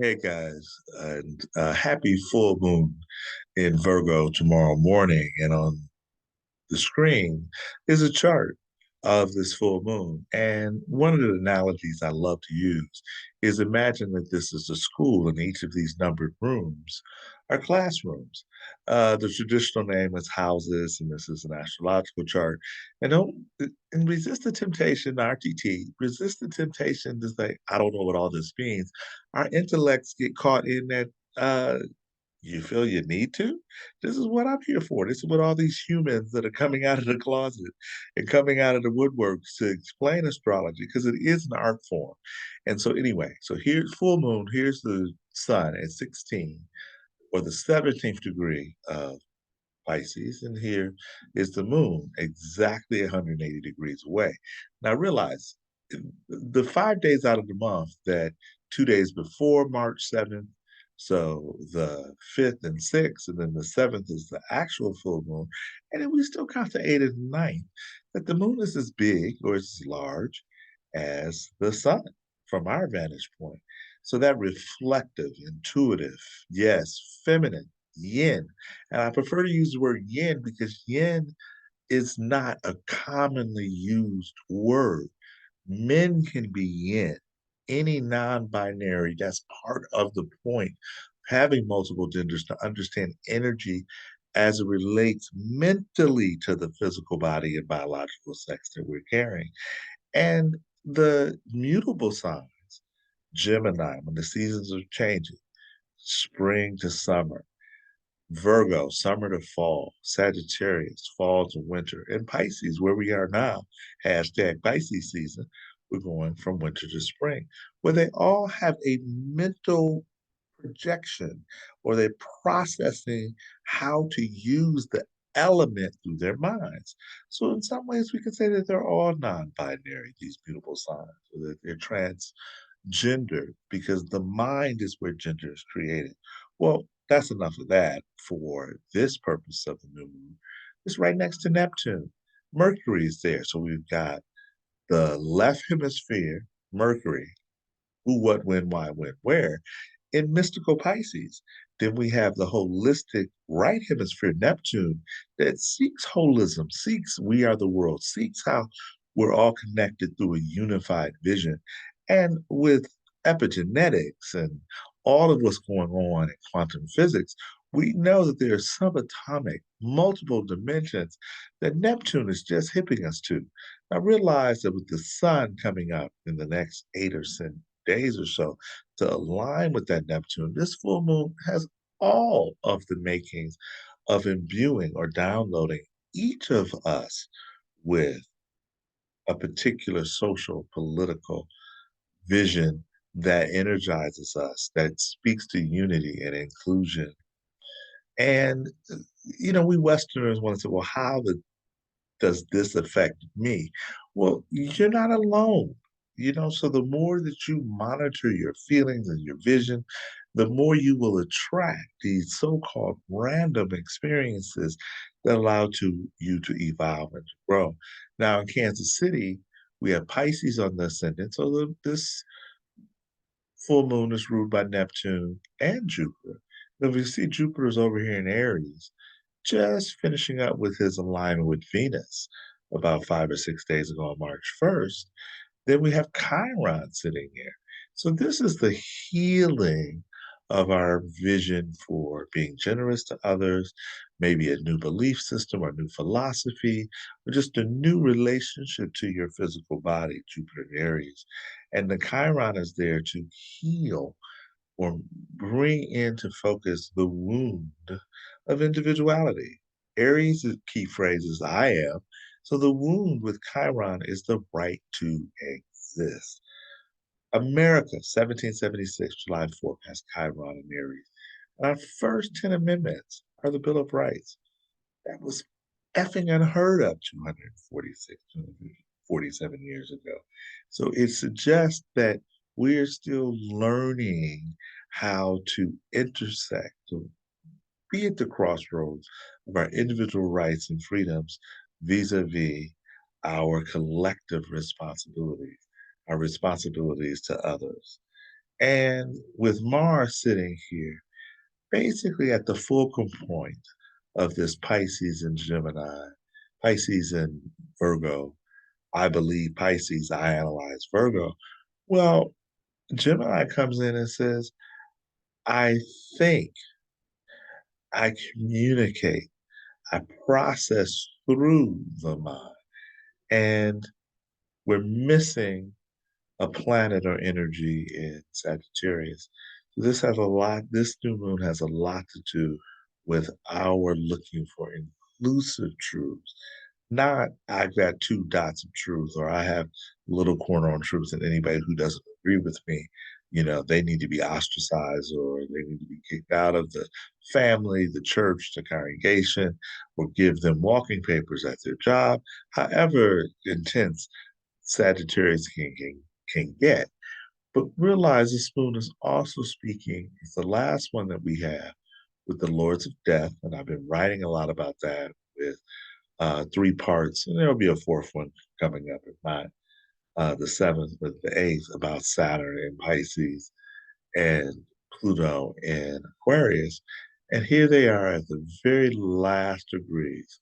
Hey guys, and happy full moon in Virgo tomorrow morning. And on the screen is a chart of this full moon. And one of the analogies I love to use is imagine that this is a school and each of these numbered rooms are classrooms. The traditional name is houses, and this is an astrological chart. And don't and resist the temptation, RTT, resist the temptation to say, I don't know what all this means. Our intellects get caught in that you feel you need to? This is what I'm here for. This is what all these humans that are coming out of the closet and coming out of the woodworks to explain astrology, because it is an art form. And so, anyway, so here's full moon, here's the sun at 16 or the 17th degree of Pisces, and here is the moon exactly 180 degrees away. Now, realize the 5 days out of the month that 2 days before March 7th, so the 5th and 6th, and then the 7th is the actual full moon. And then we still count the 8th and 9th, that the moon is as big or as large as the sun from our vantage point. So that reflective, intuitive, yes, feminine, yin. And I prefer to use the word yin because yin is not a commonly used word. Men can be yin. Any non-binary, that's part of the point. Having multiple genders to understand energy as it relates mentally to the physical body and biological sex that we're carrying. And the mutable signs, Gemini, when the seasons are changing, spring to summer, Virgo, summer to fall, Sagittarius, fall to winter, and Pisces, where we are now, hashtag Pisces season, we're going from winter to spring, where they all have a mental projection or they're processing how to use the element through their minds. So in some ways, we could say that they're all non-binary, these beautiful signs, or that they're transgender because the mind is where gender is created. Well, that's enough of that for this purpose of the new moon. It's right next to Neptune. Mercury is there. So we've got the left hemisphere, Mercury, who, what, when, why, when, where, in mystical Pisces. Then we have the holistic right hemisphere, Neptune, that seeks holism, seeks we are the world, seeks how we're all connected through a unified vision. And with epigenetics and all of what's going on in quantum physics, we know that there are subatomic, multiple dimensions that Neptune is just hipping us to. Now realize that with the sun coming up in the next 8 or 10 days or so, to align with that Neptune, this full moon has all of the makings of imbuing or downloading each of us with a particular social, political vision that energizes us, that speaks to unity and inclusion. And, we Westerners want to say, well, does this affect me? Well, you're not alone. So the more that you monitor your feelings and your vision, the more you will attract these so-called random experiences that allow you to evolve and to grow. Now in Kansas City, we have Pisces on the ascendant, so this full moon is ruled by Neptune and Jupiter. Now, if you see Jupiter's over here in Aries, just finishing up with his alignment with Venus about 5 or 6 days ago on March 1st. Then we have Chiron sitting here. So this is the healing of our vision for being generous to others, maybe a new belief system or new philosophy, or just a new relationship to your physical body, Jupiter and Aries. And the Chiron is there to heal or bring into focus the wound of individuality. Aries' key phrase is I am. So the wound with Chiron is the right to exist. America, 1776, July 4th, has Chiron in Aries. And our first 10 amendments are the Bill of Rights. That was effing unheard of 246, 247 years ago. So it suggests that we're still learning how to intersect, to be at the crossroads of our individual rights and freedoms vis-a-vis our collective responsibilities, our responsibilities to others. And with Mars sitting here, basically at the fulcrum point of this Pisces and Gemini, Pisces and Virgo. I believe Pisces, I analyze Virgo. Well, Gemini comes in and says, I think, I communicate, I process through the mind. And we're missing a planet or energy in Sagittarius. So this new moon has a lot to do with our looking for inclusive truths. Not I've got two dots of truth or I have a little corner on truth and anybody who doesn't agree with me, they need to be ostracized or they need to be kicked out of the family, the church, the congregation, or give them walking papers at their job. However intense Sagittarius can get. But realize this moon is also speaking, it's the last one that we have with the Lords of Death. And I've been writing a lot about that with three parts. And there'll be a fourth one coming up, if not the seventh, but the eighth about Saturn in Pisces and Pluto in Aquarius. And here they are at the very last degrees,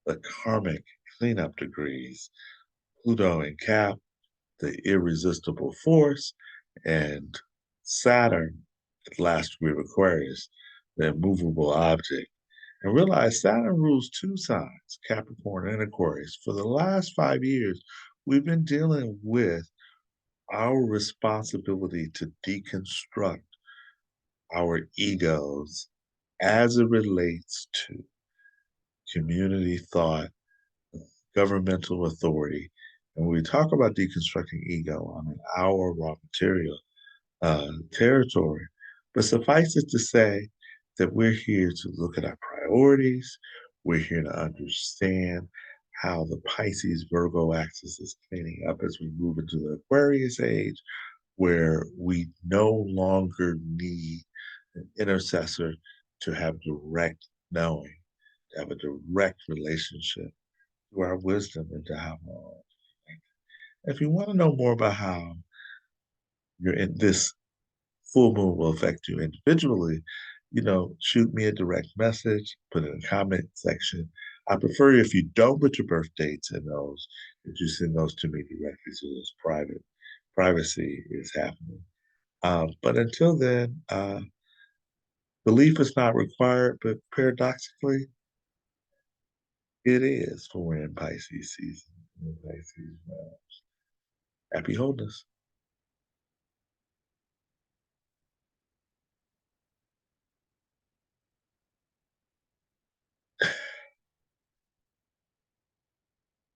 the karmic cleanup degrees. Pluto in Cap, the irresistible force, and Saturn, the last degree of Aquarius, the immovable object. And realize Saturn rules two signs, Capricorn and Aquarius. For the last 5 years, we've been dealing with our responsibility to deconstruct our egos as it relates to community thought, governmental authority. And when we talk about deconstructing ego, I mean our raw material territory. But suffice it to say that we're here to look at our priorities. We're here to understand how the Pisces Virgo axis is cleaning up as we move into the Aquarius age, where we no longer need an intercessor to have direct knowing, to have a direct relationship to our wisdom and to how. If you want to know more about how you're in this full moon will affect you individually, shoot me a direct message, put it in the comment section. I prefer if you don't put your birth dates in those, if you send those to me directly so there's privacy is happening. But until then, belief is not required, but paradoxically, it is for we're in Pisces season. In Pisces, happy wholeness.